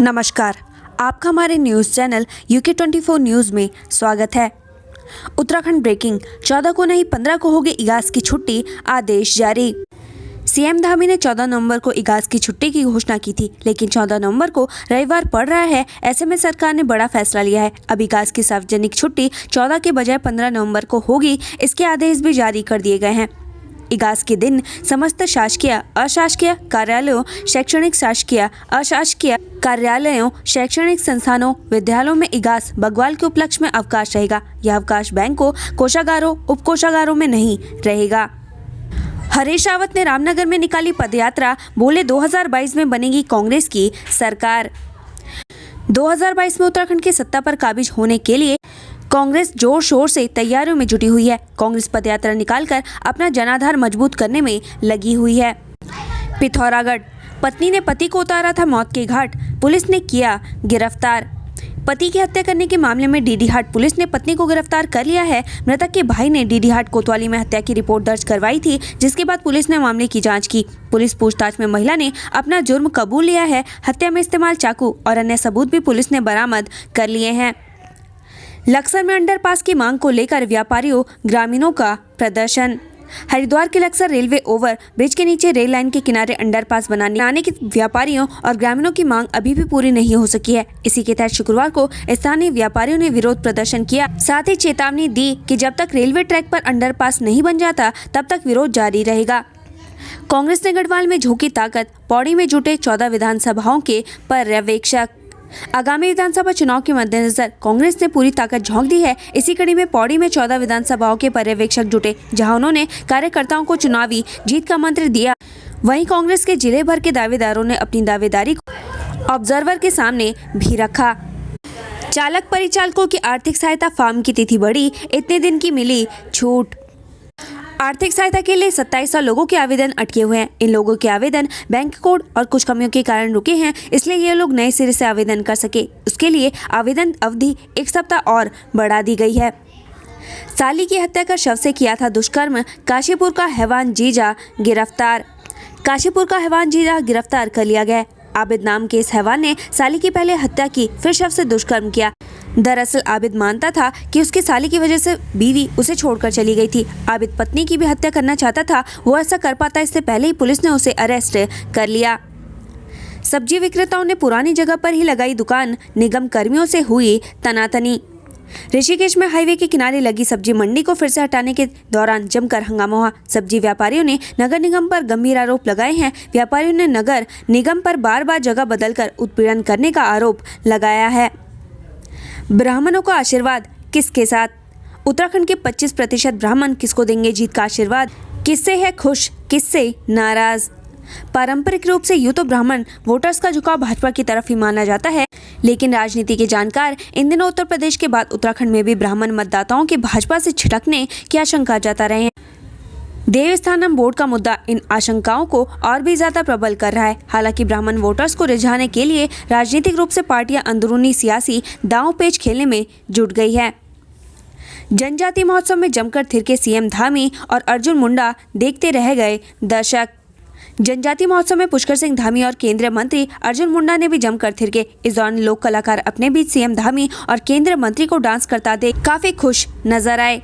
नमस्कार, आपका हमारे न्यूज़ चैनल UK24 न्यूज़ में स्वागत है। उत्तराखंड ब्रेकिंग, 14 को नहीं 15 को होगी इगास की छुट्टी, आदेश जारी। सीएम धामी ने 14 नवंबर को इगास की छुट्टी की घोषणा की थी, लेकिन 14 नवंबर को रविवार पड़ रहा है। ऐसे में सरकार ने बड़ा फैसला लिया है। अब इगास की सार्वजनिक छुट्टी 14 के बजाय 15 नवंबर को होगी। इसके आदेश भी जारी कर दिए गए हैं। इगास के दिन समस्त शासकीय, अशासकीय कार्यालयों, शैक्षणिक, शासकीय, अशासकीय कार्यालयों, शैक्षणिक संस्थानों, विद्यालयों में इगास बग्वाल के उपलक्ष्य में अवकाश रहेगा। यह अवकाश बैंकों, कोषागारों, उपकोषागारों में नहीं रहेगा। हरीश रावत ने रामनगर में निकाली पदयात्रा, बोले 2022 में बनेगी कांग्रेस की सरकार। 2022 में उत्तराखंड की सत्ता पर काबिज होने के लिए कांग्रेस जोर शोर से तैयारियों में जुटी हुई है। कांग्रेस पदयात्रा निकालकर अपना जनाधार मजबूत करने में लगी हुई है। पिथौरागढ़, पत्नी ने पति को उतारा था मौत के घाट, पुलिस ने किया गिरफ्तार। पति की हत्या करने के मामले में डीडीहाट पुलिस ने पत्नी को गिरफ्तार कर लिया है। मृतक के भाई ने डीडीहाट कोतवाली में हत्या की रिपोर्ट दर्ज करवाई थी, जिसके बाद पुलिस ने मामले की जांच की। पुलिस पूछताछ में महिला ने अपना जुर्म कबूल लिया है। हत्या में इस्तेमाल चाकू और अन्य सबूत भी पुलिस ने बरामद कर लिए हैं। लक्सर में अंडरपास की मांग को लेकर व्यापारियों, ग्रामीणों का प्रदर्शन। हरिद्वार के लक्सर रेलवे ओवर ब्रिज के नीचे रेल लाइन के किनारे अंडरपास बनाने की व्यापारियों और ग्रामीणों की मांग अभी भी पूरी नहीं हो सकी है। इसी के तहत शुक्रवार को स्थानीय व्यापारियों ने विरोध प्रदर्शन किया। साथ ही चेतावनी दी कि जब तक रेलवे ट्रैक पर अंडरपास नहीं बन जाता, तब तक विरोध जारी रहेगा। कांग्रेस ने गढ़वाल में झोंकी ताकत, पौड़ी में जुटे 14 विधानसभाओं के पर्यवेक्षक। आगामी विधानसभा चुनाव के मद्देनजर कांग्रेस ने पूरी ताकत झोंक दी है। इसी कड़ी में पौड़ी में 14 विधानसभाओं के पर्यवेक्षक जुटे, जहां उन्होंने कार्यकर्ताओं को चुनावी जीत का मंत्र दिया। वहीं कांग्रेस के जिले भर के दावेदारों ने अपनी दावेदारी को ऑब्जर्वर के सामने भी रखा। चालक परिचालकों की आर्थिक सहायता फार्म की तिथि बढ़ी, इतने दिन की मिली छूट। आर्थिक सहायता के लिए 2700 लोगों के आवेदन अटके हुए हैं। इन लोगों के आवेदन बैंक कोड और कुछ कमियों के कारण रुके हैं, इसलिए ये लोग नए सिरे से आवेदन कर सके। उसके लिए आवेदन अवधि 1 सप्ताह और बढ़ा दी गई है। साली की हत्या कर शव से किया था दुष्कर्म, काशीपुर का हैवान जीजा गिरफ्तार। काशीपुर का हैवान जीजा गिरफ्तार कर लिया गया। आबिद नाम के इस हैवान ने साली की पहले हत्या की, फिर शव से दुष्कर्म किया। दरअसल आबिद मानता था कि उसकी साली की वजह से बीवी उसे छोड़कर चली गई थी। आबिद पत्नी की भी हत्या करना चाहता था। वो ऐसा कर पाता, इससे पहले ही पुलिस ने उसे अरेस्ट कर लिया। सब्जी विक्रेताओं ने पुरानी जगह पर ही लगाई दुकान, निगम कर्मियों से हुई तनातनी। ऋषिकेश में हाईवे के किनारे लगी सब्जी मंडी को फिर से हटाने के दौरान जमकर हंगामा हुआ। सब्जी व्यापारियों ने नगर निगम पर गंभीर आरोप लगाए हैं। व्यापारियों ने नगर निगम पर बार बार जगह बदलकर उत्पीड़न करने का आरोप लगाया है। ब्राह्मणों का आशीर्वाद किसके साथ? उत्तराखंड के 25% ब्राह्मण किसको देंगे जीत का आशीर्वाद? किससे है खुश, किससे नाराज? पारंपरिक रूप से यूं तो ब्राह्मण वोटर्स का झुकाव भाजपा की तरफ ही माना जाता है, लेकिन राजनीति के जानकार इन दिनों उत्तर प्रदेश के बाद उत्तराखंड में भी ब्राह्मण मतदाताओं के भाजपा से छिटकने की आशंका जता रहे हैं। देवस्थानम बोर्ड का मुद्दा इन आशंकाओं को और भी ज्यादा प्रबल कर रहा है। हालांकि ब्राह्मण वोटर्स को रिझाने के लिए राजनीतिक रूप से पार्टियां अंदरूनी सियासी दांव पेच खेलने में जुट गई है। जनजाति महोत्सव में जमकर थिरके सीएम धामी और अर्जुन मुंडा, देखते रह गए दर्शक। जनजाति महोत्सव में पुष्कर सिंह धामी और केंद्रीय मंत्री अर्जुन मुंडा ने भी जमकर थिरके। इस दौरान लोक कलाकार अपने बीच सीएम धामी और केंद्रीय मंत्री को डांस करता देख काफी खुश नजर आए।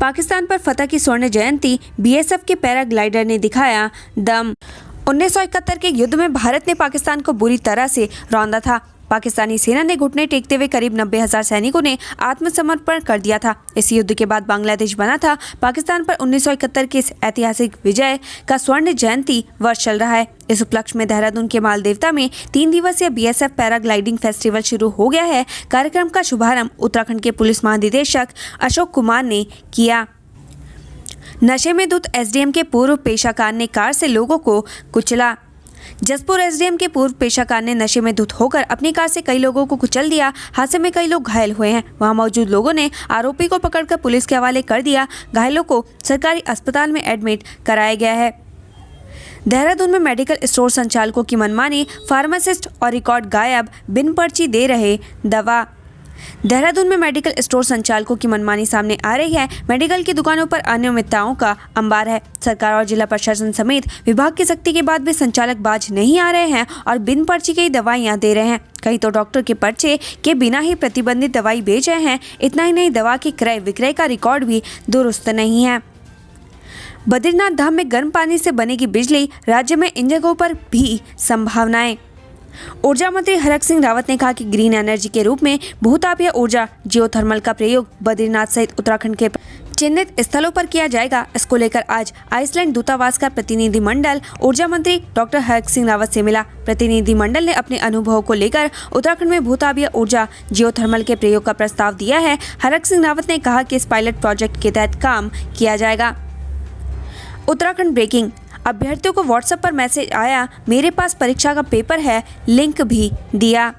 पाकिस्तान पर फतह की स्वर्ण जयंती, बीएसएफ के पैराग्लाइडर ने दिखाया दम। 1971 के युद्ध में भारत ने पाकिस्तान को बुरी तरह से रौंदा था। पाकिस्तानी सेना ने घुटने टेकते हुए करीब 90,000 सैनिकों ने आत्मसमर्पण कर दिया था। इस युद्ध के बाद बांग्लादेश बना था। पाकिस्तान पर 1971 के इस ऐतिहासिक विजय का स्वर्ण जयंती वर्ष चल रहा है। इस उपलक्ष्य में देहरादून के माल देवता में 3 दिवसीय बीएसएफ पैराग्लाइडिंग फेस्टिवल शुरू हो गया है। कार्यक्रम का शुभारंभ उत्तराखंड के पुलिस महानिदेशक अशोक कुमार ने किया। नशे में धुत एसडीएम के पूर्व पेशाकार ने कार से लोगों को कुचला। जसपुर एसडीएम के पूर्व पेशाकार ने नशे में धुत होकर अपनी कार से कई लोगों को कुचल दिया। हादसे में कई लोग घायल हुए हैं। वहां मौजूद लोगों ने आरोपी को पकड़कर पुलिस के हवाले कर दिया। घायलों को सरकारी अस्पताल में एडमिट कराया गया है। देहरादून में मेडिकल स्टोर संचालकों की मनमानी, फार्मासिस्ट और रिकॉर्ड गायब, बिन पर्ची दे रहे दवा। देहरादून में मेडिकल स्टोर संचालकों की मनमानी सामने आ रही है। मेडिकल की दुकानों पर अनियमितताओं का अंबार है। सरकार और जिला प्रशासन समेत विभाग की सख्ती के बाद भी संचालक बाज नहीं आ रहे हैं और बिन पर्ची के ही दवाइयां दे रहे हैं। कहीं तो डॉक्टर के पर्चे के बिना ही प्रतिबंधित दवाई बेच रहे हैं। इतना ही नहीं, दवा के क्रय विक्रय का रिकॉर्ड भी दुरुस्त नहीं है। बद्रीनाथ धाम में गर्म पानी से बनेगी बिजली, राज्य में इन जगहों पर भी संभावनाएं। ऊर्जा मंत्री हरक सिंह रावत ने कहा कि ग्रीन एनर्जी के रूप में भूतापीय ऊर्जा जियोथर्मल का प्रयोग बद्रीनाथ सहित उत्तराखंड के चिन्हित स्थलों पर किया जाएगा। इसको लेकर आज आइसलैंड दूतावास का प्रतिनिधिमंडल ऊर्जा मंत्री डॉक्टर हरक सिंह रावत से मिला। प्रतिनिधिमंडल ने अपने अनुभवों को लेकर उत्तराखंड में भूतापीय ऊर्जा जियोथर्मल के प्रयोग का प्रस्ताव दिया है। हरक सिंह रावत ने कहा कि इस पायलट प्रोजेक्ट के तहत काम किया जाएगा। उत्तराखंड ब्रेकिंग, अभ्यर्थियों को व्हाट्सएप पर मैसेज आया, मेरे पास परीक्षा का पेपर है, लिंक भी दिया।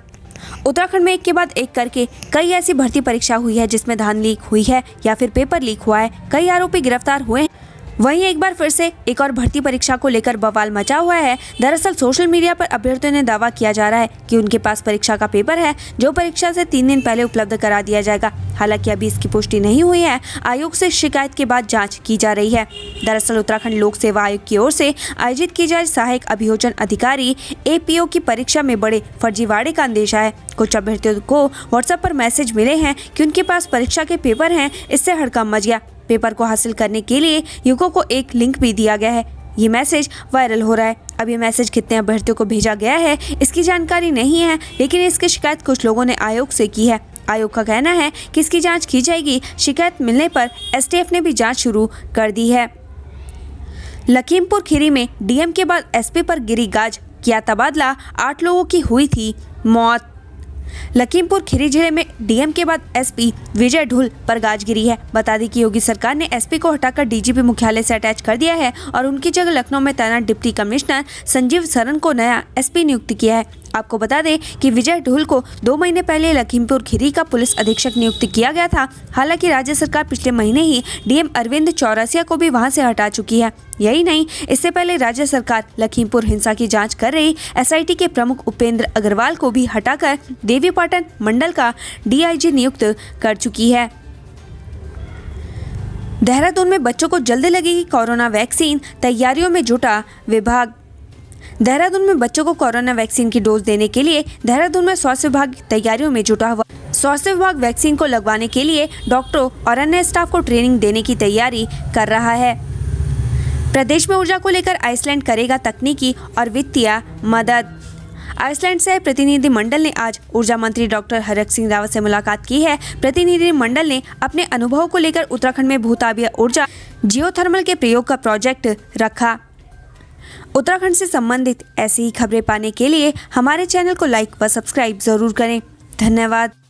उत्तराखंड में एक के बाद एक करके कई ऐसी भर्ती परीक्षा हुई है जिसमें धान लीक हुई है या फिर पेपर लीक हुआ है। कई आरोपी गिरफ्तार हुए हैं। वहीं एक बार फिर से एक और भर्ती परीक्षा को लेकर बवाल मचा हुआ है। दरअसल सोशल मीडिया पर अभ्यर्थियों ने दावा किया जा रहा है कि उनके पास परीक्षा का पेपर है जो परीक्षा से 3 दिन पहले उपलब्ध करा दिया जाएगा। हालांकि अभी इसकी पुष्टि नहीं हुई है। आयोग से शिकायत के बाद जांच की जा रही है। दरअसल उत्तराखंड लोक सेवा आयोग की ओर से आयोजित की जाए सहायक अभियोजन अधिकारी APO की परीक्षा में बड़े फर्जीवाड़े का अंदेशा है। कुछ अभ्यर्थियों को व्हाट्सएप पर मैसेज मिले हैं कि उनके पास परीक्षा के पेपर हैं। इससे हड़कंप मच गया। पेपर को हासिल करने के लिए युवकों को एक लिंक भी दिया गया है। ये मैसेज वायरल हो रहा है। अब ये मैसेज कितने अभ्यर्थियों को भेजा गया है इसकी जानकारी नहीं है, लेकिन इसकी शिकायत कुछ लोगों ने आयोग से की है। आयोग का कहना है कि इसकी जांच की जाएगी। शिकायत मिलने पर STF ने भी जांच शुरू कर दी है। लखीमपुर खीरी में DM के बाद SP पर गिरी गाज, किया तबादला, 8 लोगों की हुई थी मौत। लखीमपुर खीरी जिले में DM के बाद SP विजय ढुल पर गाज गिरी है। बता दें कि योगी सरकार ने SP को हटाकर DGP मुख्यालय से अटैच कर दिया है और उनकी जगह लखनऊ में तैनात डिप्टी कमिश्नर संजीव सरन को नया SP नियुक्त किया है। आपको बता दें कि विजय ढुल को 2 महीने पहले लखीमपुर खीरी का पुलिस अधीक्षक नियुक्त किया गया था। हालांकि राज्य सरकार पिछले महीने ही DM अरविंद चौरसिया को भी वहां से हटा चुकी है। यही नहीं, इससे पहले राज्य सरकार लखीमपुर हिंसा की जांच कर रही SIT के प्रमुख उपेंद्र अग्रवाल को भी हटाकर देवीपाटन मंडल का DIG नियुक्त कर चुकी है। देहरादून में बच्चों को जल्द लगेगी कोरोना वैक्सीन, तैयारियों में जुटा विभाग। देहरादून में बच्चों को कोरोना वैक्सीन की डोज देने के लिए देहरादून में स्वास्थ्य विभाग तैयारियों में जुटा हुआ। स्वास्थ्य विभाग वैक्सीन को लगवाने के लिए डॉक्टरों और अन्य स्टाफ को ट्रेनिंग देने की तैयारी कर रहा है। प्रदेश में ऊर्जा को लेकर आइसलैंड करेगा तकनीकी और वित्तीय मदद। आइसलैंड से प्रतिनिधिमंडल ने आज ऊर्जा मंत्री डॉक्टर हरक सिंह रावत से मुलाकात की है। प्रतिनिधिमंडल ने अपने अनुभवों को लेकर उत्तराखंड में भूतापीय ऊर्जा जियोथर्मल के प्रयोग का प्रोजेक्ट रखा। उत्तराखंड से संबंधित ऐसी ही खबरें पाने के लिए हमारे चैनल को लाइक व सब्सक्राइब जरूर करें। धन्यवाद।